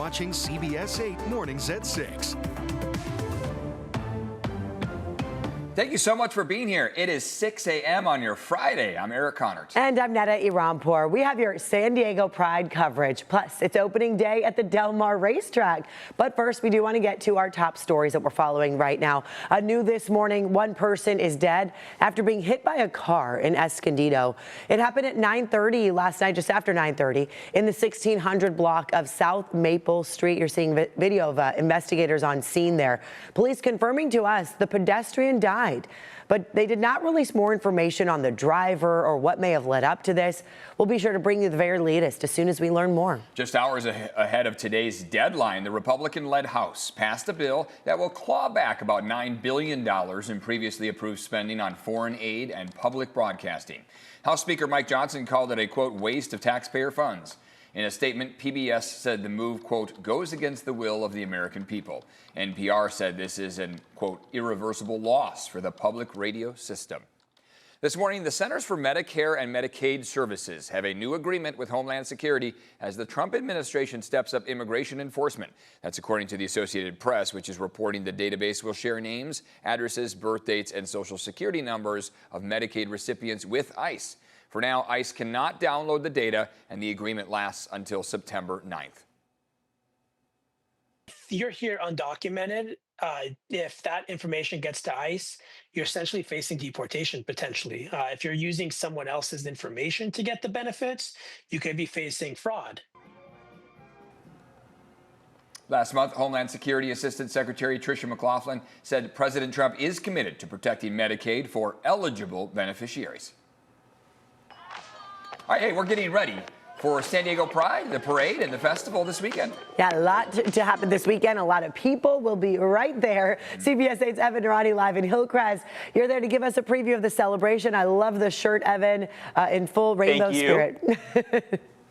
watching CBS 8 Mornings at 6. Thank you so much for being here. It is 6 a.m. on your Friday. I'm Eric Connert. And I'm Netta Iranpour. We have your San Diego Pride coverage. Plus, it's opening day at the Del Mar racetrack. But first, we do want to get to our top stories that we're following right now. New this morning, one person is dead after being hit by a car in Escondido. It happened at 9:30 last night, just after 9:30, in the 1600 block of South Maple Street. You're seeing video of investigators on scene there. Police confirming to us the pedestrian died. But they did not release more information on the driver or what may have led up to this. We'll be sure to bring you the very latest as soon as we learn more. Just hours ahead of today's deadline, the Republican-led House passed a bill that will claw back about $9 billion in previously approved spending on foreign aid and public broadcasting. House Speaker Mike Johnson called it a, quote, waste of taxpayer funds. In a statement, PBS said the move, quote, goes against the will of the American people. NPR said this is an, quote, irreversible loss for the public radio system. This morning, the Centers for Medicare and Medicaid Services have a new agreement with Homeland Security as the Trump administration steps up immigration enforcement. That's according to the Associated Press, which is reporting the database will share names, addresses, birth dates, and Social Security numbers of Medicaid recipients with ICE. For now, ICE cannot download the data, and the agreement lasts until September 9th. If you're here undocumented, if that information gets to ICE, you're essentially facing deportation potentially. If you're using someone else's information to get the benefits, you could be facing fraud. Last month, Homeland Security Assistant Secretary Tricia McLaughlin said President Trump is committed to protecting Medicaid for eligible beneficiaries. All right, hey, we're getting ready for San Diego Pride, the parade, and the festival this weekend. Yeah, a lot to happen this weekend. A lot of people will be right there. CBS 8's Evan Narani live in Hillcrest. You're there to give us a preview of the celebration. I love the shirt, Evan, in full rainbow spirit.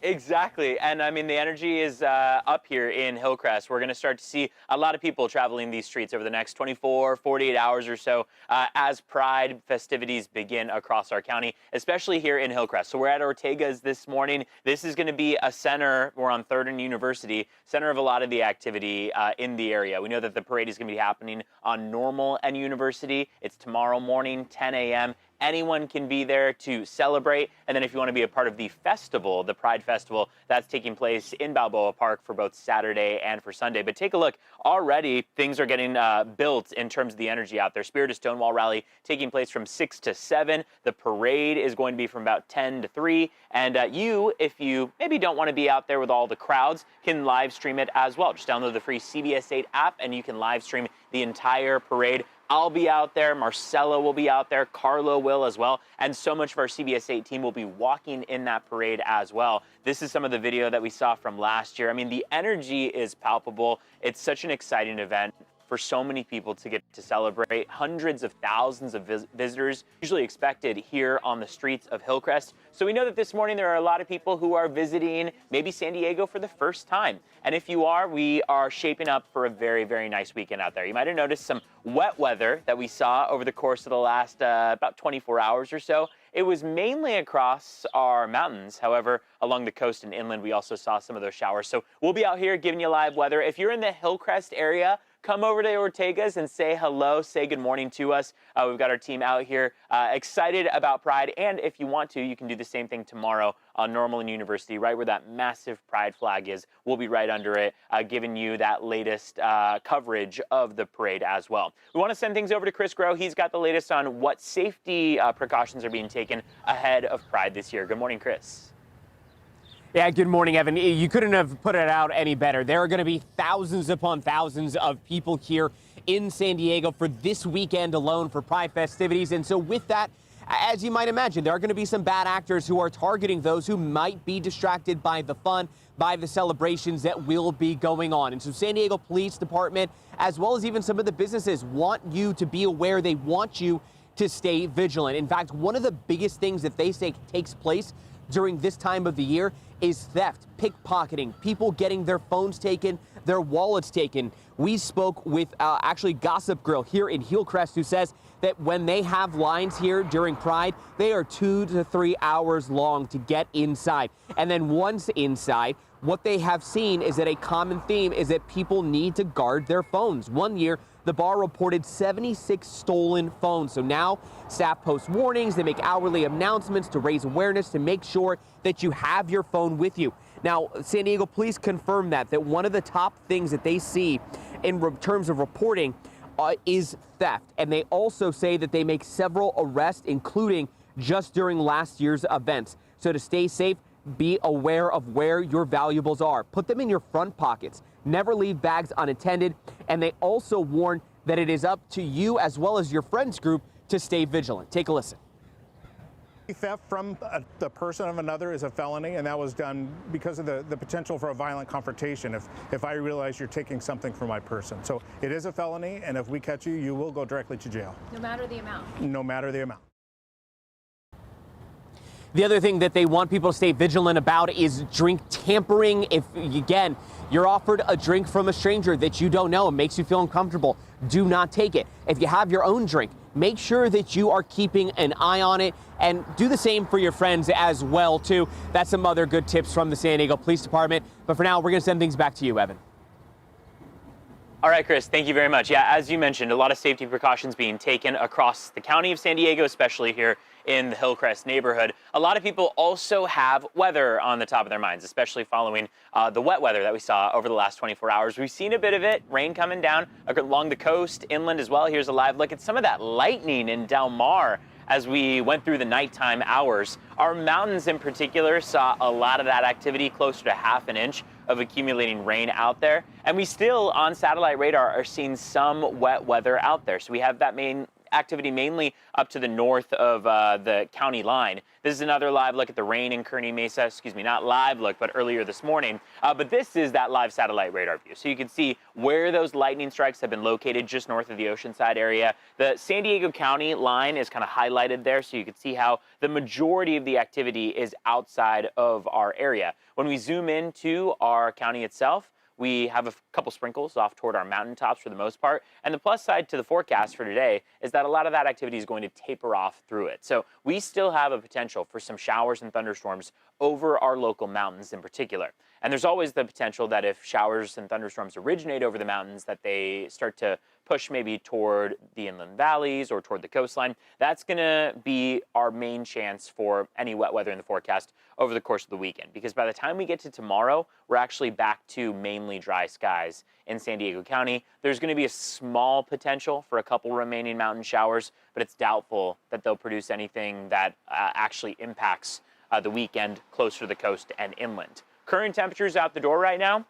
Exactly. And I mean, the energy is up here in Hillcrest. We're going to start to see a lot of people traveling these streets over the next 24, 48 hours or so as Pride festivities begin across our county, especially here in Hillcrest. So we're at Ortega's this morning. This is going to be a center. We're on 3rd and University, center of a lot of the activity in the area. We know that the parade is going to be happening on Normal and University. It's tomorrow morning, 10 a.m. Anyone can be there to celebrate. And then if you want to be a part of the festival, the Pride Festival, that's taking place in Balboa Park for both Saturday and for Sunday. But take a look. Already, things are getting built in terms of the energy out there. Spirit of Stonewall Rally taking place from 6 to 7. The parade is going to be from about 10 to 3. And you, if you maybe don't want to be out there with all the crowds, can live stream it as well. Just download the free CBS 8 app and you can live stream the entire parade. I'll be out there, Marcella will be out there, Carlo will as well, and so much of our CBS 8 team will be walking in that parade as well. This is some of the video that we saw from last year. I mean, the energy is palpable. It's such an exciting event for so many people to get to celebrate. Hundreds of thousands of visitors usually expected here on the streets of Hillcrest. So we know that this morning there are a lot of people who are visiting maybe San Diego for the first time. And if you are, we are shaping up for a very, very nice weekend out there. You might have noticed some wet weather that we saw over the course of the last about 24 hours or so. It was mainly across our mountains. However, along the coast and inland, we also saw some of those showers. So we'll be out here giving you live weather. If you're in the Hillcrest area, come over to Ortega's and say hello, say good morning to us. We've got our team out here excited about Pride. And if you want to, you can do the same thing tomorrow on Normal and University, right where that massive Pride flag is. We'll be right under it, giving you that latest coverage of the parade as well. We want to send things over to Chris Groh. He's got the latest on what safety precautions are being taken ahead of Pride this year. Good morning, Chris. Yeah, good morning, Evan. You couldn't have put it out any better. There are going to be thousands upon thousands of people here in San Diego for this weekend alone for Pride festivities. And so with that, as you might imagine, there are going to be some bad actors who are targeting those who might be distracted by the fun, by the celebrations that will be going on. And so San Diego Police Department, as well as even some of the businesses, want you to be aware. They want you to stay vigilant. In fact, one of the biggest things that they say takes place during this time of the year is theft, pickpocketing, people getting their phones taken, their wallets taken. We spoke with actually Gossip Girl here in Hillcrest, who says that when they have lines here during Pride, they are 2 to 3 hours long to get inside. And then once inside, what they have seen is that a common theme is that people need to guard their phones. One year, the bar reported 76 stolen phones. So now staff post warnings, they make hourly announcements to raise awareness to make sure that you have your phone with you. Now, San Diego police confirmed that one of the top things that they see in terms of reporting is theft. And they also say that they make several arrests, including just during last year's events. So to stay safe, be aware of where your valuables are. Put them in your front pockets. Never leave bags unattended. And they also warn that it is up to you as well as your friends group to stay vigilant. Take a listen. Theft from the person of another is a felony, and that was done because of the potential for a violent confrontation if I realize you're taking something from my person. So it is a felony, and if we catch you, you will go directly to jail. No matter the amount. No matter the amount. The other thing that they want people to stay vigilant about is drink tampering. If, again, you're offered a drink from a stranger that you don't know and makes you feel uncomfortable, do not take it. If you have your own drink, make sure that you are keeping an eye on it, and do the same for your friends as well, too. That's some other good tips from the San Diego Police Department. But for now, we're going to send things back to you, Evan. All right, Chris, thank you very much. Yeah, as you mentioned, a lot of safety precautions being taken across the county of San Diego, especially here in the Hillcrest neighborhood. A lot of people also have weather on the top of their minds, especially following the wet weather that we saw over the last 24 hours. We've seen a bit of it, rain coming down along the coast, inland as well. Here's a live look at some of that lightning in Del Mar as we went through the nighttime hours. Our mountains in particular saw a lot of that activity, closer to half an inch of accumulating rain out there. And we still, on satellite radar, are seeing some wet weather out there. So we have that main activity mainly up to the north of the county line. This is another live look at the rain in Kearney Mesa. Excuse me, not live look, but earlier this morning. But this is that live satellite radar view. So you can see where those lightning strikes have been located just north of the Oceanside area. The San Diego County line is kind of highlighted there, so you can see how the majority of the activity is outside of our area. When we zoom into our county itself, we have a couple sprinkles off toward our mountaintops for the most part. And the plus side to the forecast for today is that a lot of that activity is going to taper off through it. So we still have a potential for some showers and thunderstorms over our local mountains in particular. And there's always the potential that if showers and thunderstorms originate over the mountains, that they start to push maybe toward the inland valleys or toward the coastline. That's going to be our main chance for any wet weather in the forecast over the course of the weekend, because by the time we get to tomorrow, we're actually back to mainly dry skies in San Diego County. There's going to be a small potential for a couple remaining mountain showers, but it's doubtful that they'll produce anything that actually impacts the weekend closer to the coast and inland. Current temperatures out the door right now,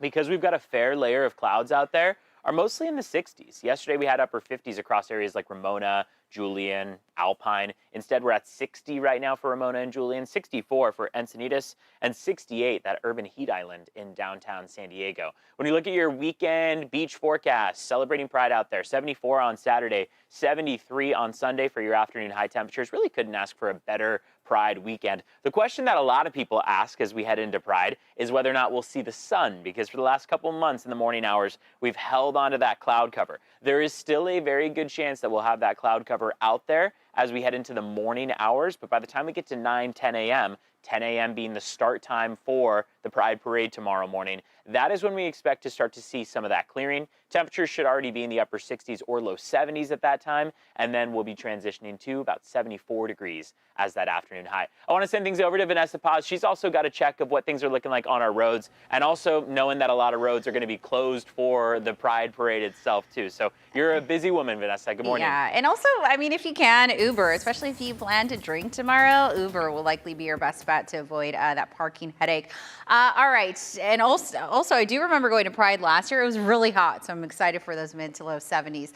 because we've got a fair layer of clouds out there, are mostly in the 60s. Yesterday we had upper 50s across areas like Ramona, Julian, Alpine. Instead, we're at 60 right now for Ramona and Julian, 64 for Encinitas, and 68, that urban heat island in downtown San Diego. When you look at your weekend beach forecast, celebrating Pride out there, 74 on Saturday, 73 on Sunday for your afternoon high temperatures. Really couldn't ask for a better Pride weekend. The question that a lot of people ask as we head into Pride is whether or not we'll see the sun, because for the last couple months in the morning hours, we've held onto that cloud cover. There is still a very good chance that we'll have that cloud cover out there as we head into the morning hours, but by the time we get to 9, 10 a.m., 10 a.m. being the start time for the Pride Parade tomorrow morning, that is when we expect to start to see some of that clearing. Temperatures should already be in the upper 60s or low 70s at that time, and then we'll be transitioning to about 74 degrees as that afternoon high. I want to send things over to Vanessa Paz. She's also got a check of what things are looking like on our roads, and also knowing that a lot of roads are going to be closed for the Pride Parade itself, too. So you're a busy woman, Vanessa. Good morning. Yeah, and also, I mean, if you can, Uber, especially if you plan to drink tomorrow, Uber will likely be your best bet to avoid that parking headache. All right, and also, I do remember going to Pride last year. It was really hot, so I'm excited for those mid to low 70s.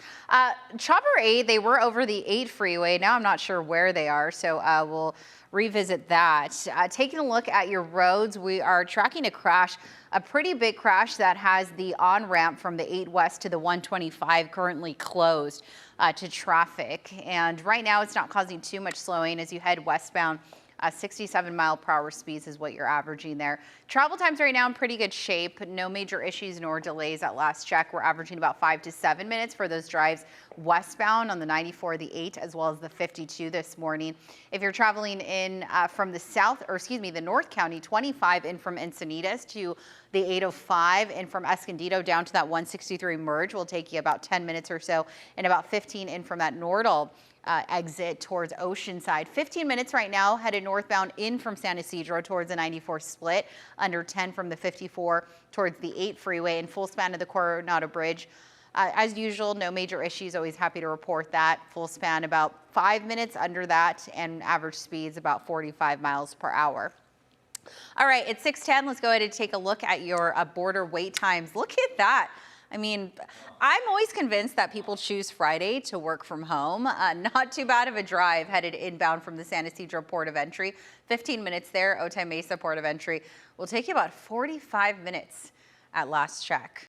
Chopper 8, they were over the 8 freeway. Now I'm not sure where they are, so we'll revisit that. Taking a look at your roads, we are tracking a crash, a pretty big crash that has the on-ramp from the 8 West to the 125 currently closed to traffic. And right now it's not causing too much slowing as you head westbound 67 mile per hour speeds is what you're averaging there. Travel times right now in pretty good shape. No major issues nor delays at last check. We're averaging about 5 to 7 minutes for those drives westbound on the 94, the 8, as well as the 52 this morning. If you're traveling in from the the North County, 25 in from Encinitas to the 805, and from Escondido down to that 163 merge will take you about 10 minutes or so, and about 15 in from that Nordal exit towards Oceanside. 15 minutes right now headed northbound in from San Isidro towards the 94 split, under 10 from the 54 towards the 8 freeway, and full span of the Coronado Bridge. As usual, no major issues. Always happy to report that. Full span about 5 minutes under that, and average speeds about 45 miles per hour. All right, it's 6:10. Let's go ahead and take a look at your border wait times. Look at that. I mean, I'm always convinced that people choose Friday to work from home. Not too bad of a drive headed inbound from the San Isidro Port of Entry. 15 minutes there. Otay Mesa Port of Entry will take you about 45 minutes at last check.